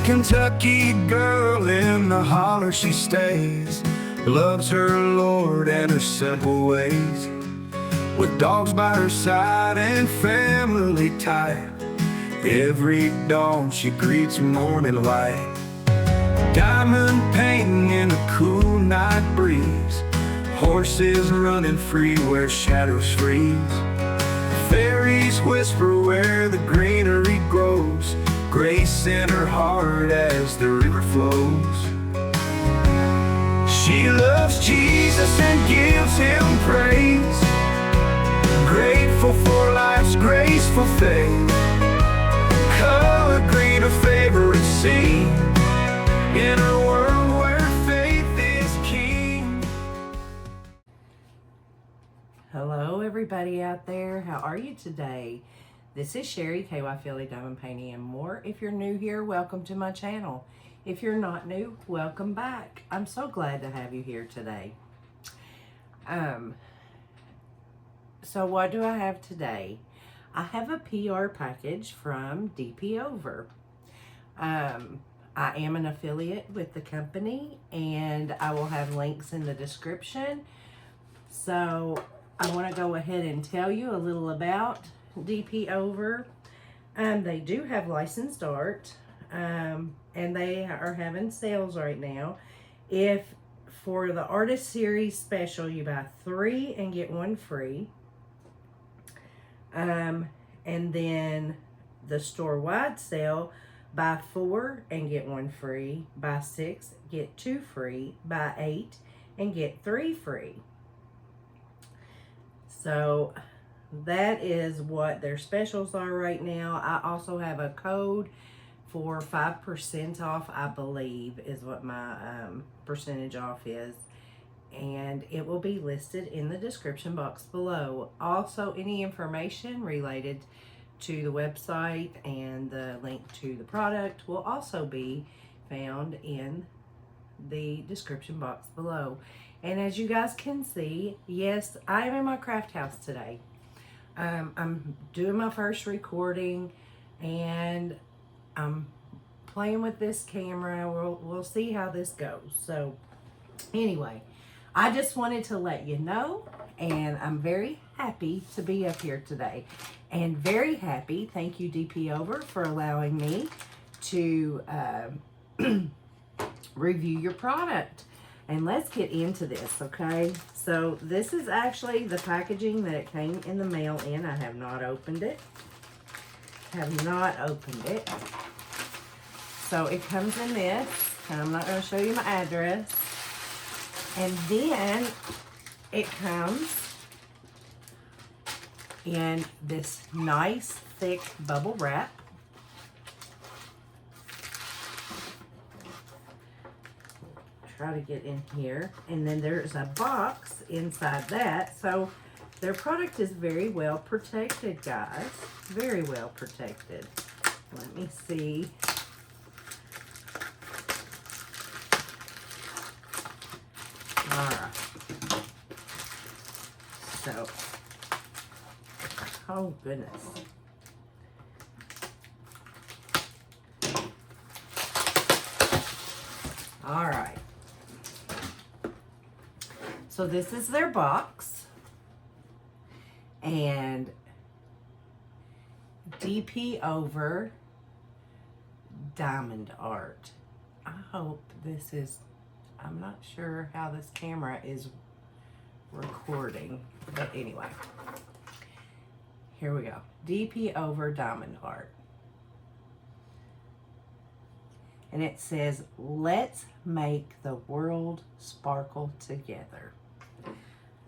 Kentucky girl, in the holler she stays, loves her Lord and her simple ways. With dogs by her side and family tight, every dawn she greets morning light. Diamond painting in a cool night breeze, horses running free where shadows freeze. Fairies whisper where the greenery grows, grace in her heart as the river flows. She loves Jesus and gives him praise, grateful for life's graceful faith. Color green, her favorite scene, in a world where faith is king. Hello everybody out there, how are you today? This is Sherry, KY Philly Diamond Painting and More. If you're new here, welcome to my channel. If you're not new, welcome back. I'm so glad to have you here today. So what do I have today? I have a PR package from DPOVER. I am an affiliate with the company and I will have links in the description. So I want to go ahead and tell you a little about DPOVER. They do have licensed art, and they are having sales right now. If for the Artist Series Special, you buy 3 and get 1 free. And then the store-wide sale, buy 4 and get 1 free, buy 6, get 2 free, buy 8 and get 3 free. So that is what their specials are right now. I also have a code for 5% off, I believe, is what my percentage off is. And it will be listed in the description box below. Also, any information related to the website and the link to the product will also be found in the description box below. And as you guys can see, yes, I am in my craft house today. I'm doing my first recording and I'm playing with this camera. We'll see how this goes. So anyway, I just wanted to let you know, and I'm very happy to be up here today. And very happy, thank you DPOVER for allowing me to review your product. And let's get into this, okay? So this is actually the packaging that it came in the mail in. I have not opened it. So it comes in this, and I'm not going to show you my address. And then it comes in this nice thick bubble wrap. Try to get in here, and then there's a box inside that. So their product is very well protected, guys, very well protected. Let me see. All right, so oh goodness. All right. So this is their box, and DPOVER diamond art. I hope this is, I'm not sure how this camera is recording, but anyway, here we go. DPOVER diamond art. And it says, let's make the world sparkle together.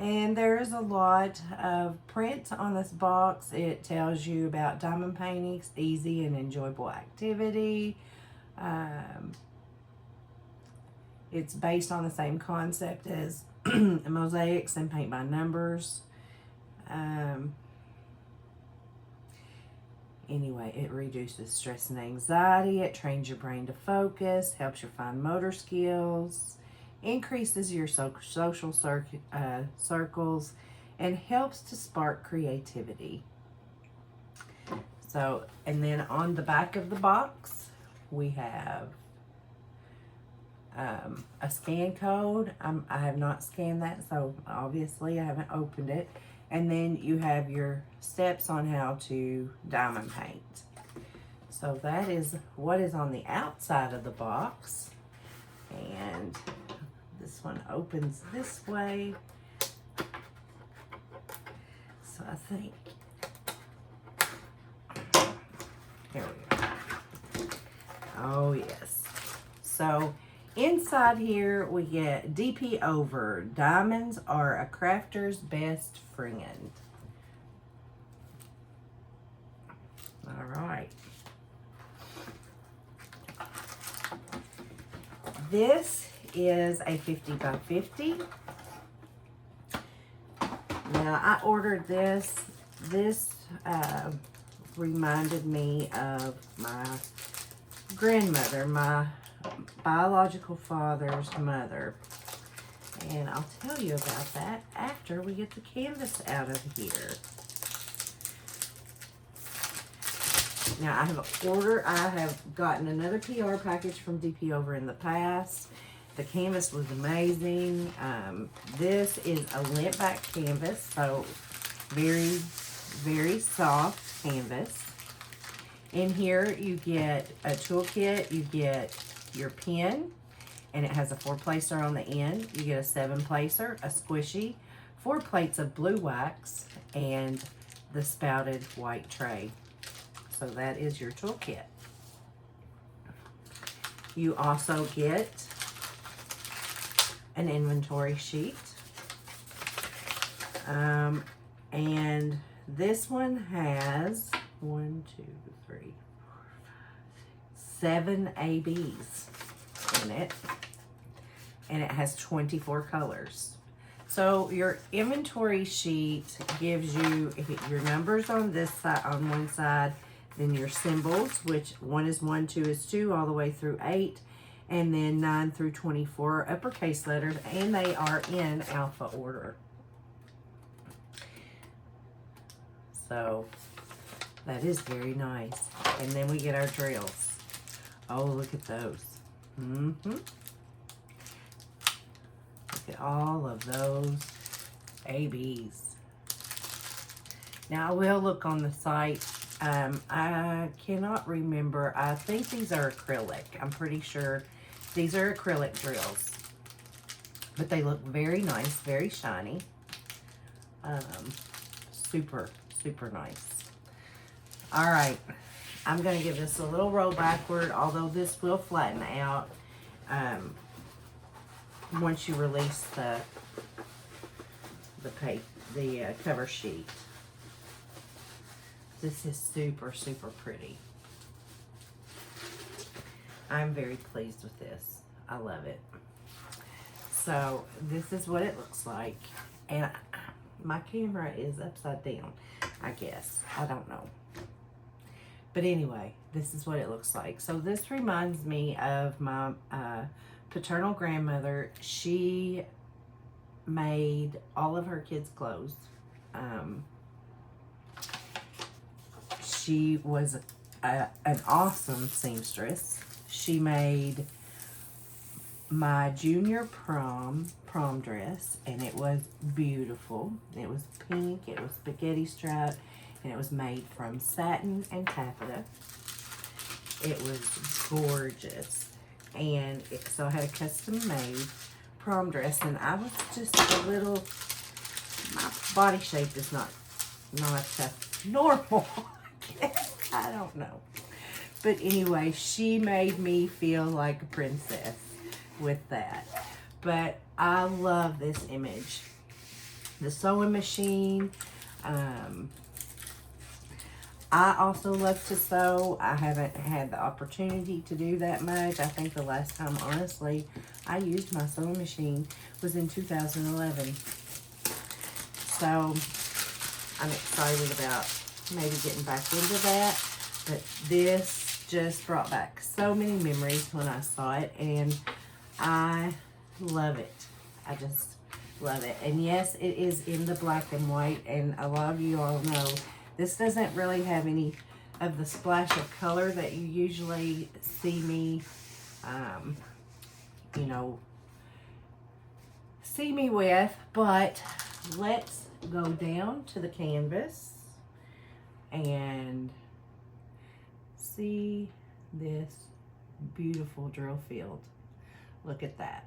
And there's a lot of print on this box. It tells you about diamond painting, easy and enjoyable activity. It's based on the same concept as mosaics and paint by numbers. Anyway, it reduces stress and anxiety. It trains your brain to focus, helps you find motor skills, increases your social circles, and helps to spark creativity. So, and then on the back of the box, we have a scan code. I have not scanned that, so obviously I haven't opened it. And then you have your steps on how to diamond paint. So that is what is on the outside of the box. And this one opens this way. So I think, here we go. Oh yes. So inside here we get DPOVER. Diamonds are a crafter's best friend. All right. This is a 50 by 50. Now I ordered this. This reminded me of my grandmother, my biological father's mother. And I'll tell you about that after we get the canvas out of here. Now I have gotten another PR package from DPOVER in the past. The canvas was amazing. This is a lint back canvas, so very, very soft canvas. In here you get a toolkit, you get your pen, and it has a 4-placer on the end. You get a 7-placer, a squishy, 4 plates of blue wax, and the spouted white tray. So that is your toolkit. You also get an inventory sheet. And this one has 1, 2, 3, 4, 5, 6, 7 ABs in it. And it has 24 colors. So your inventory sheet gives you your numbers on this side, on one side, then your symbols, which 1 is 1, 2 is 2, all the way through 8, and then 9 through 24 are uppercase letters, and they are in alpha order. So that is very nice. And then we get our drills. Oh, look at those. Look at all of those ABs. Now I will look on the site. I cannot remember. I think these are acrylic. I'm pretty sure these are acrylic drills. But they look very nice, very shiny. Super, super nice. All right. I'm going to give this a little roll backward, although this will flatten out once you release the cover sheet. This is super, super pretty. I'm very pleased with this. I love it. So this is what it looks like. And my camera is upside down, I guess. I don't know. But anyway, this is what it looks like. So this reminds me of my paternal grandmother. She made all of her kids' clothes. She was an awesome seamstress. She made my junior prom dress, and it was beautiful. It was pink, it was spaghetti stripe, and it was made from satin and taffeta. It was gorgeous. And so I had a custom made prom dress, and I was just a little, my body shape is not normal. I don't know. But anyway, she made me feel like a princess with that. But I love this image. The sewing machine. I also love to sew. I haven't had the opportunity to do that much. I think the last time, honestly, I used my sewing machine was in 2011. So I'm excited about maybe getting back into that. But this just brought back so many memories when I saw it, and I love it. I just love it. And yes, it is in the black and white, and a lot of you all know this doesn't really have any of the splash of color that you usually see me, you know, see me with, but let's go down to the canvas and see this beautiful drill field. Look at that.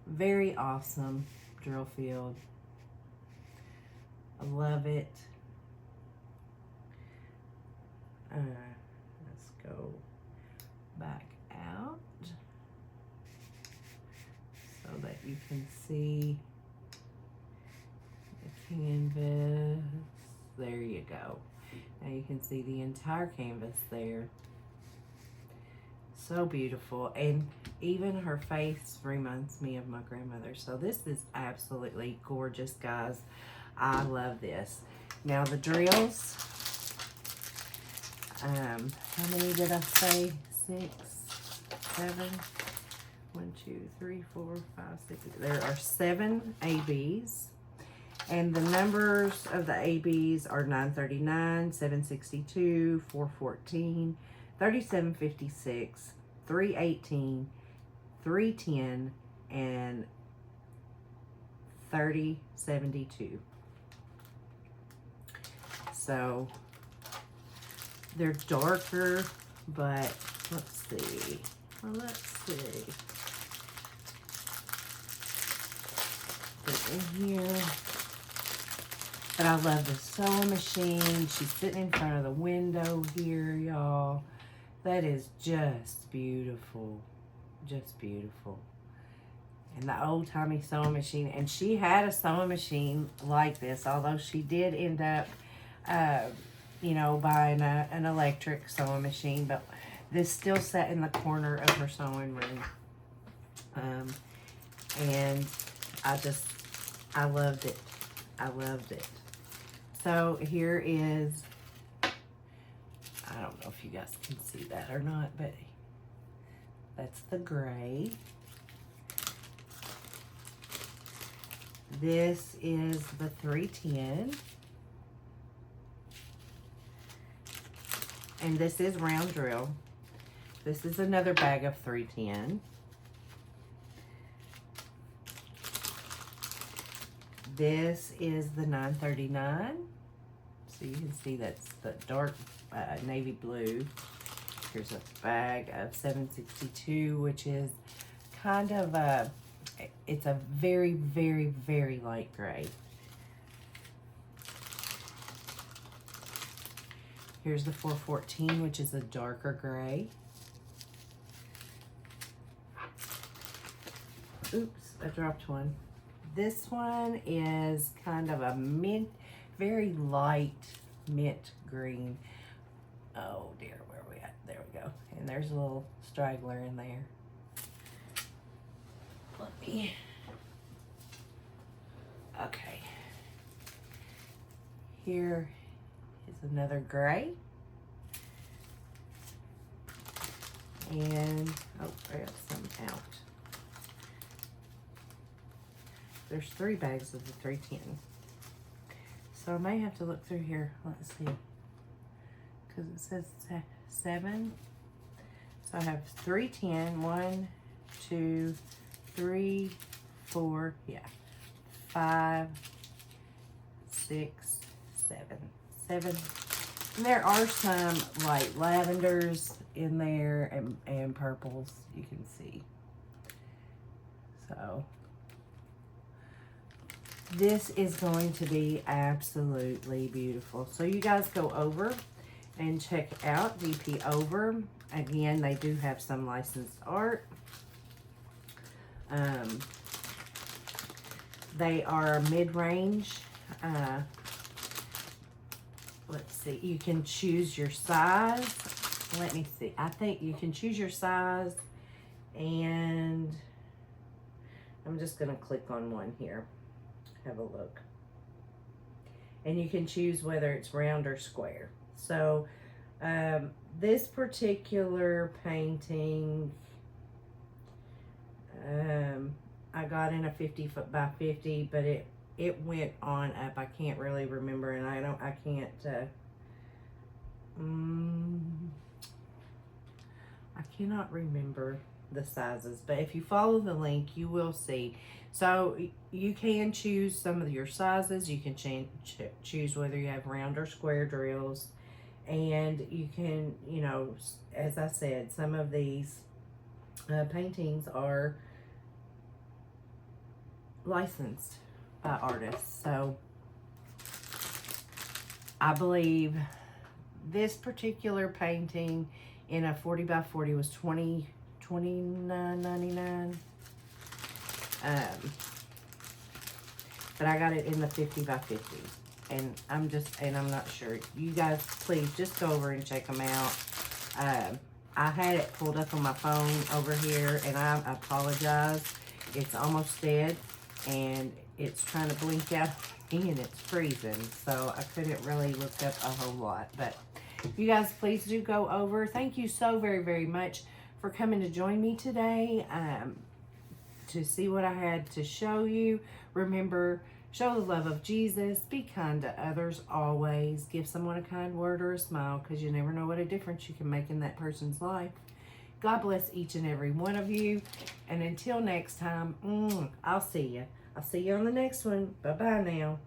Very awesome drill field. I love it. Let's go back out so that you can see the canvas. There you go. Now you can see the entire canvas there. So beautiful. And even her face reminds me of my grandmother. So this is absolutely gorgeous, guys. I love this. Now the drills, how many did I say? 6, 7, 1, 2, 3, 4, 5, 6. There are 7 ABs. And the numbers of the ABs are 939, 762, 414, 3756, 318, 310, and 3072. So they're darker, but let's see. Well, let's see. Put in here. But I love the sewing machine. She's sitting in front of the window here, y'all. That is just beautiful. Just beautiful. And the old-timey sewing machine. And she had a sewing machine like this, although she did end up, you know, buying an electric sewing machine. But this still sat in the corner of her sewing room. And I loved it. I loved it. So here is, I don't know if you guys can see that or not, but that's the gray. This is the 310. And this is round drill. This is another bag of 310. This is the 939. So you can see that's the dark navy blue. Here's a bag of 762, which is kind of a, it's a very, very, very light gray. Here's the 414, which is a darker gray. Oops, I dropped one. This one is kind of a mint, very light mint green. Oh dear, where are we at? There we go. And there's a little straggler in there. Let me, okay. Here is another gray. And, oh, I got some out. There's 3 bags of the 310. So I may have to look through here. Let's see. Because it says 7. So I have 310. 1, 2, 3, 4. Yeah. 5, 6, 7. 7. And there are some like lavenders in there and purples you can see. So this is going to be absolutely beautiful. So you guys go over and check out DPOVER. Again, they do have some licensed art. They are mid-range. Let's see. You can choose your size. Let me see. I think you can choose your size. And I'm just going to click on one here. Have a look. And you can choose whether it's round or square. So this particular painting, I got in a 50 foot by 50, but it went on up. I can't really remember, and I can't I cannot remember the sizes, but if you follow the link, you will see. So you can choose some of your sizes. You can choose whether you have round or square drills. And you can, you know, as I said, some of these paintings are licensed by artists. So I believe this particular painting in a 40 by 40 was $29.99. But I got it in the 50 by 50. And I'm not sure. You guys, please just go over and check them out. I had it pulled up on my phone over here, and I apologize. It's almost dead, and it's trying to blink out and it's freezing. So I couldn't really look up a whole lot. But you guys, please do go over. Thank you so very, very much for coming to join me today to see what I had to show you. Remember, show the love of Jesus. Be kind to others always. Give someone a kind word or a smile, because you never know what a difference you can make in that person's life. God bless each and every one of you. And until next time, I'll see you. I'll see you on the next one. Bye-bye now.